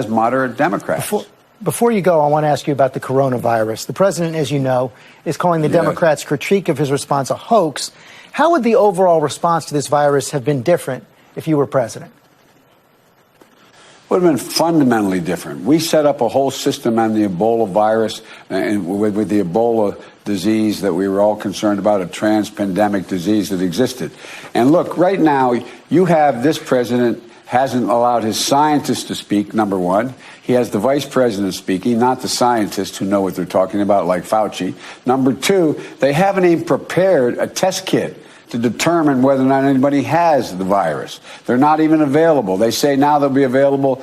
moderate Democrats. Before you go, I want to ask you about the coronavirus. The president, as you know, is calling the Democrats' critique of his response a hoax. How would the overall response to this virus have been different if you were president? Would have been fundamentally different. We set up a whole system on the Ebola virus and with the Ebola disease that we were all concerned about, a trans-pandemic disease that existed. And look, right now, you have this president hasn't allowed his scientists to speak, number one. He has the vice president speaking, not the scientists who know what they're talking about, like Fauci. Number two, they haven't even prepared a test kit to determine whether or not anybody has the virus. They're not even available. They say now they'll be available by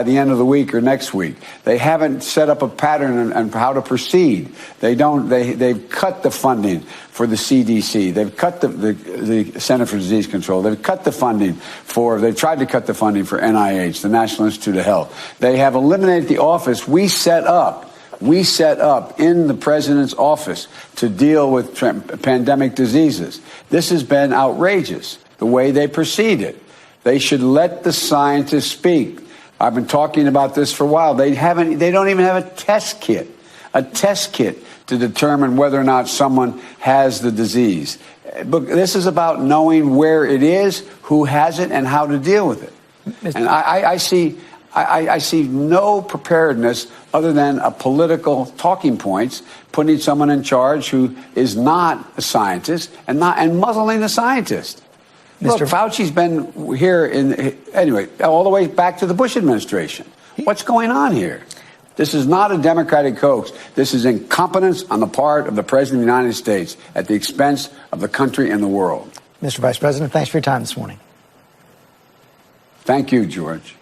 the end of the week or next week. They haven't set up a pattern on how to proceed. They've cut the funding for the CDC. They've cut the Center for Disease Control. They've cut the funding they've tried to cut the funding for NIH, the National Institute of Health. They have eliminated the office we set up in the president's office to deal with pandemic diseases. This has been outrageous, the way they proceeded. They should let the scientists speak. I've been talking about this for a while. They don't even have a test kit to determine whether or not someone has the disease. But this is about knowing where it is, who has it, and how to deal with it. And I see no preparedness other than a political talking points, putting someone in charge who is not a scientist and muzzling the scientist. Look, Fauci's been here anyway, all the way back to the Bush administration. What's going on here? This is not a Democratic hoax. This is incompetence on the part of the President of the United States at the expense of the country and the world. Mr. Vice President, thanks for your time this morning. Thank you, George.